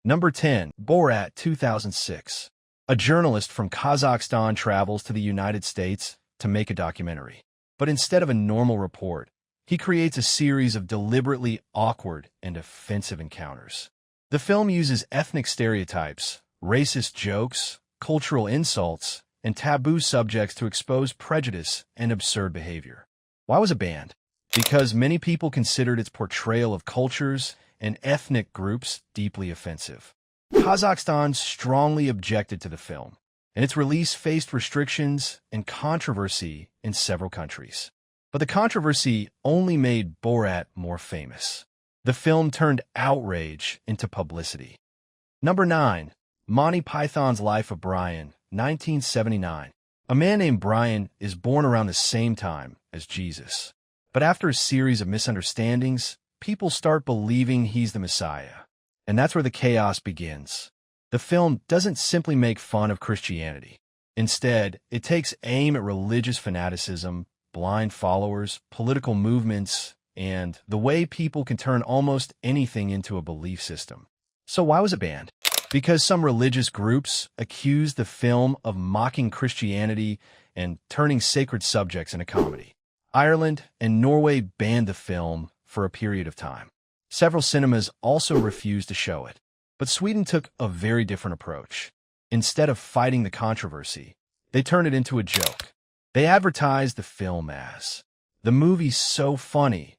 Number 10. Borat 2006. A journalist from Kazakhstan travels to the United States to make a documentary. But instead of a normal report, he creates a series of deliberately awkward and offensive encounters. The film uses ethnic stereotypes, racist jokes, cultural insults, and taboo subjects to expose prejudice and absurd behavior. Why was it banned? Because many people considered its portrayal of cultures and ethnic groups deeply offensive. Kazakhstan strongly objected to the film, and its release faced restrictions and controversy in several countries. But the controversy only made Borat more famous. The film turned outrage into publicity. Number 9. Monty Python's Life of Brian, 1979. A man named Brian is born around the same time as Jesus. But after a series of misunderstandings, people start believing he's the Messiah. And that's where the chaos begins. The film doesn't simply make fun of Christianity. Instead, it takes aim at religious fanaticism, blind followers, political movements, and the way people can turn almost anything into a belief system. So why was it banned? Because some religious groups accused the film of mocking Christianity and turning sacred subjects into comedy. Ireland and Norway banned the film for a period of time. Several cinemas also refused to show it. But Sweden took a very different approach. Instead of fighting the controversy, they turned it into a joke. They advertised the film as, "The movie's so funny."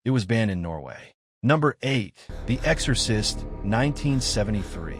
It was banned in Norway. Number 8. The Exorcist, 1973.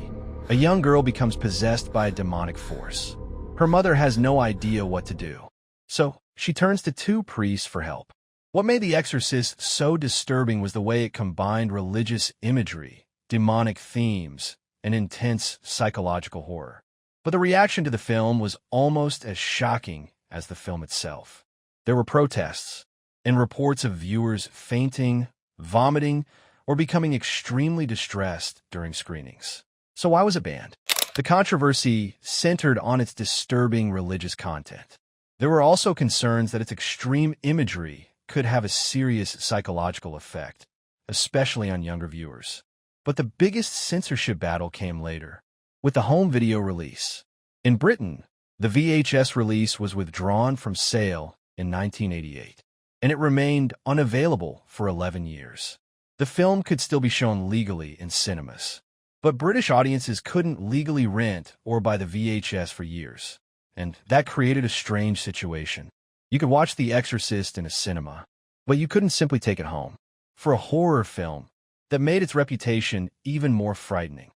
A young girl becomes possessed by a demonic force. Her mother has no idea what to do. So, she turns to two priests for help. What made The Exorcist so disturbing was the way it combined religious imagery, demonic themes, and intense psychological horror. But the reaction to the film was almost as shocking as the film itself. There were protests and reports of viewers fainting, vomiting, or becoming extremely distressed during screenings. So why was it banned? The controversy centered on its disturbing religious content. There were also concerns that its extreme imagery could have a serious psychological effect, especially on younger viewers. But the biggest censorship battle came later, with the home video release. In Britain, the VHS release was withdrawn from sale in 1988, and it remained unavailable for 11 years. The film could still be shown legally in cinemas, but British audiences couldn't legally rent or buy the VHS for years, and that created a strange situation. You could watch The Exorcist in a cinema, but you couldn't simply take it home. For a horror film, that made its reputation even more frightening.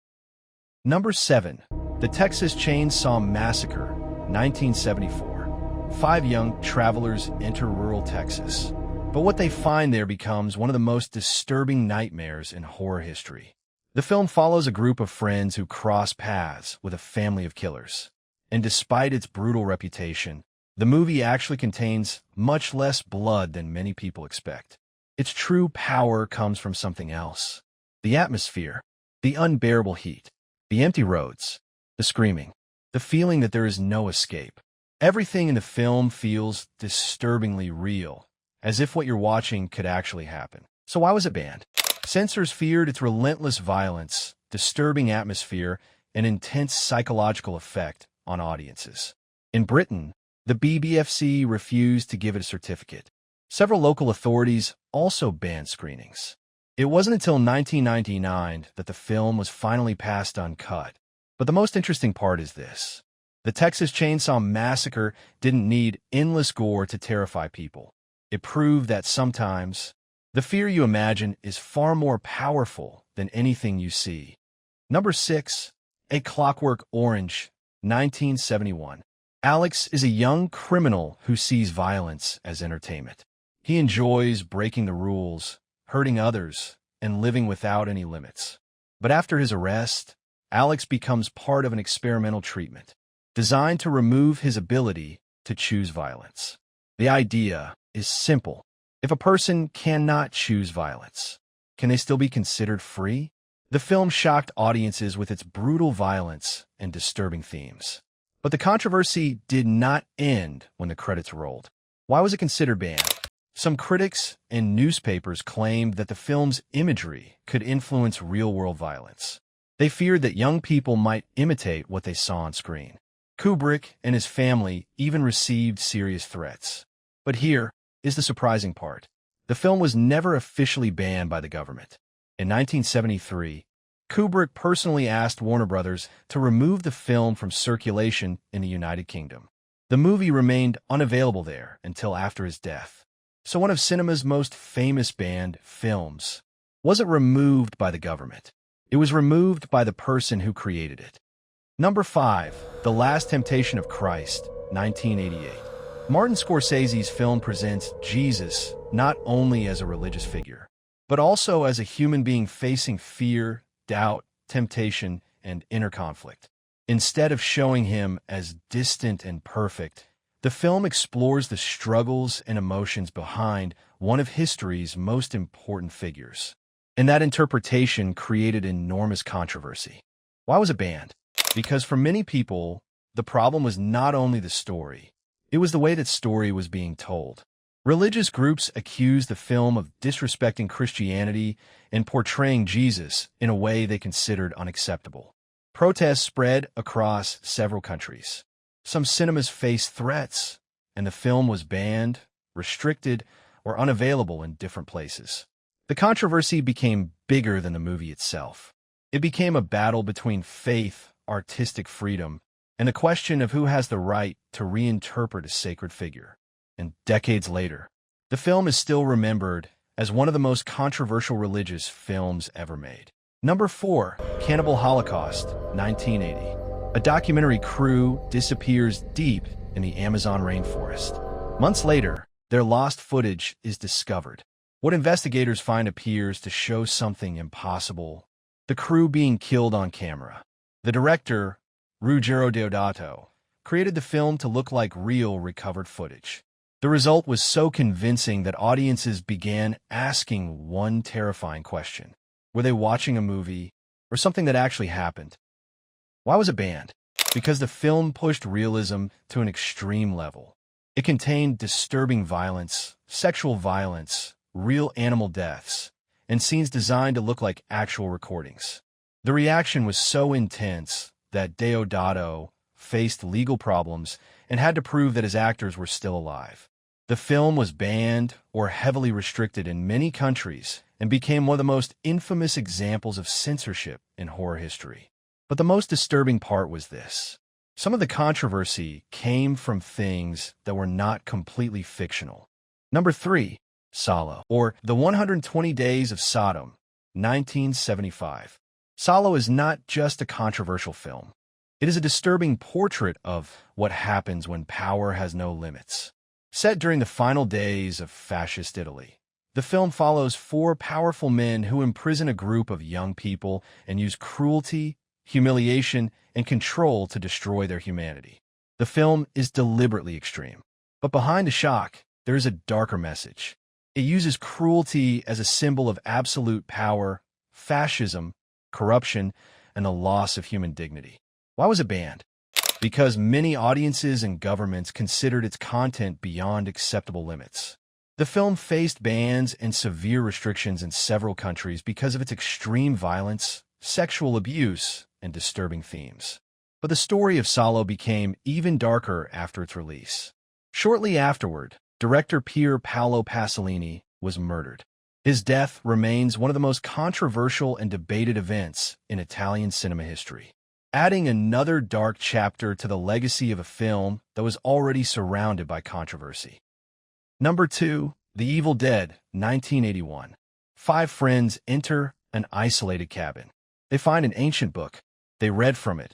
Number 7. The Texas Chainsaw Massacre, 1974. 5 young travelers enter rural Texas, but what they find there becomes one of the most disturbing nightmares in horror history. The film follows a group of friends who cross paths with a family of killers. And despite its brutal reputation, the movie actually contains much less blood than many people expect. Its true power comes from something else. The atmosphere, the unbearable heat, the empty roads, the screaming, the feeling that there is no escape. Everything in the film feels disturbingly real, as if what you're watching could actually happen. So why was it banned? Censors feared its relentless violence, disturbing atmosphere, and intense psychological effect on audiences. In Britain, the BBFC refused to give it a certificate. Several local authorities also banned screenings. It wasn't until 1999 that the film was finally passed uncut. But the most interesting part is this. The Texas Chainsaw Massacre didn't need endless gore to terrify people. It proved that sometimes the fear you imagine is far more powerful than anything you see. Number 6. A Clockwork Orange, 1971. Alex is a young criminal who sees violence as entertainment. He enjoys breaking the rules, hurting others, and living without any limits. But after his arrest, Alex becomes part of an experimental treatment designed to remove his ability to choose violence. The idea is simple. If a person cannot choose violence, can they still be considered free? The film shocked audiences with its brutal violence and disturbing themes. But the controversy did not end when the credits rolled. Why was it considered banned? Some critics and newspapers claimed that the film's imagery could influence real-world violence. They feared that young people might imitate what they saw on screen. Kubrick and his family even received serious threats. But here is the surprising part. The film was never officially banned by the government. In 1973, Kubrick personally asked Warner Brothers to remove the film from circulation in the United Kingdom. The movie remained unavailable there until after his death. So one of cinema's most famous banned films wasn't removed by the government. It was removed by the person who created it. Number 5. The Last Temptation of Christ, 1988. Martin Scorsese's film presents Jesus not only as a religious figure, but also as a human being facing fear, doubt, temptation, and inner conflict. Instead of showing him as distant and perfect, the film explores the struggles and emotions behind one of history's most important figures. And that interpretation created enormous controversy. Why was it banned? Because for many people, the problem was not only the story, it was the way that story was being told. Religious groups accused the film of disrespecting Christianity and portraying Jesus in a way they considered unacceptable. Protests spread across several countries. Some cinemas faced threats, and the film was banned, restricted, or unavailable in different places. The controversy became bigger than the movie itself. It became a battle between faith, artistic freedom, and the question of who has the right to reinterpret a sacred figure. And decades later, the film is still remembered as one of the most controversial religious films ever made. Number 4. Cannibal Holocaust, 1980. A documentary crew disappears deep in the Amazon rainforest. Months later, their lost footage is discovered. What investigators find appears to show something impossible: the crew being killed on camera. The director, Ruggero Deodato, created the film to look like real recovered footage. The result was so convincing that audiences began asking one terrifying question. Were they watching a movie or something that actually happened? Why was it banned? Because the film pushed realism to an extreme level. It contained disturbing violence, sexual violence, real animal deaths, and scenes designed to look like actual recordings. The reaction was so intense that Deodato faced legal problems and had to prove that his actors were still alive. The film was banned or heavily restricted in many countries and became one of the most infamous examples of censorship in horror history. But the most disturbing part was this. Some of the controversy came from things that were not completely fictional. Number 3. Salò, or The 120 Days of Sodom, 1975. Salò is not just a controversial film. It is a disturbing portrait of what happens when power has no limits. Set during the final days of fascist Italy, the film follows 4 powerful men who imprison a group of young people and use cruelty, humiliation, and control to destroy their humanity. The film is deliberately extreme. But behind the shock, there is a darker message. It uses cruelty as a symbol of absolute power, fascism, corruption, and the loss of human dignity. Why was it banned? Because many audiences and governments considered its content beyond acceptable limits. The film faced bans and severe restrictions in several countries because of its extreme violence, sexual abuse, and disturbing themes. But the story of Salò became even darker after its release. Shortly afterward, director Pier Paolo Pasolini was murdered. His death remains one of the most controversial and debated events in Italian cinema history, adding another dark chapter to the legacy of a film that was already surrounded by controversy. Number 2. The Evil Dead, 1981. 5 friends enter an isolated cabin. They find an ancient book. They read from it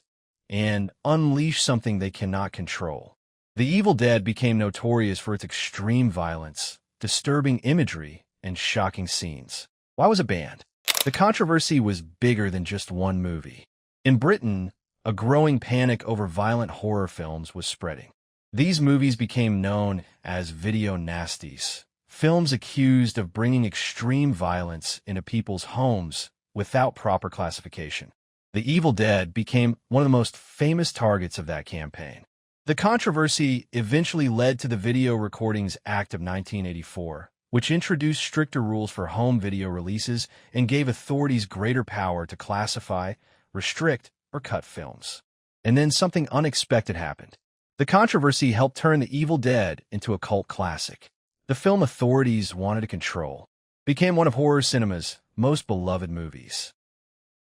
and unleash something they cannot control. The Evil Dead became notorious for its extreme violence, disturbing imagery, and shocking scenes. Why was it banned? The controversy was bigger than just one movie. In Britain, a growing panic over violent horror films was spreading. These movies became known as video nasties, films accused of bringing extreme violence into people's homes without proper classification. The Evil Dead became one of the most famous targets of that campaign. The controversy eventually led to the Video Recordings Act of 1984, which introduced stricter rules for home video releases and gave authorities greater power to classify, restrict, or cut films. And then something unexpected happened. The controversy helped turn The Evil Dead into a cult classic. The film authorities wanted to control became one of horror cinema's most beloved movies.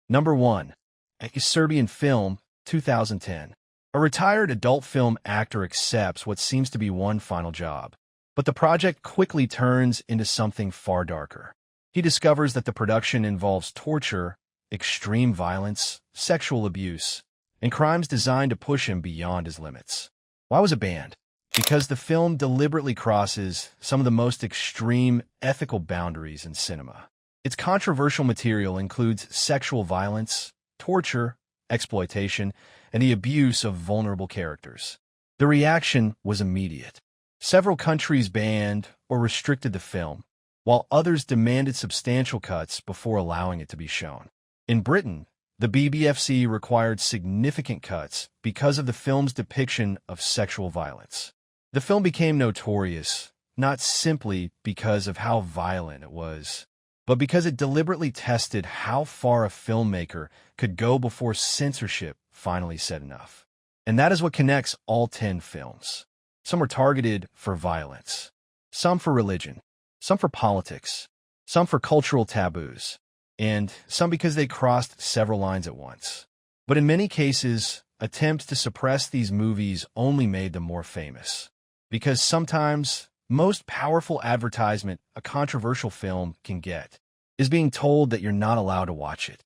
Number 1. A Serbian Film, 2010. A retired adult film actor accepts what seems to be one final job, but the project quickly turns into something far darker. He discovers that the production involves torture, extreme violence, sexual abuse, and crimes designed to push him beyond his limits. Why was it banned? Because the film deliberately crosses some of the most extreme ethical boundaries in cinema. Its controversial material includes sexual violence, torture, exploitation, and the abuse of vulnerable characters. The reaction was immediate. Several countries banned or restricted the film, while others demanded substantial cuts before allowing it to be shown. In Britain, the BBFC required significant cuts because of the film's depiction of sexual violence. The film became notorious, not simply because of how violent it was, but because it deliberately tested how far a filmmaker could go before censorship finally said enough. And that is what connects all 10 films. Some were targeted for violence, some for religion, some for politics, some for cultural taboos, and some because they crossed several lines at once. But in many cases, attempts to suppress these movies only made them more famous. Because sometimes, most powerful advertisement a controversial film can get is being told that you're not allowed to watch it.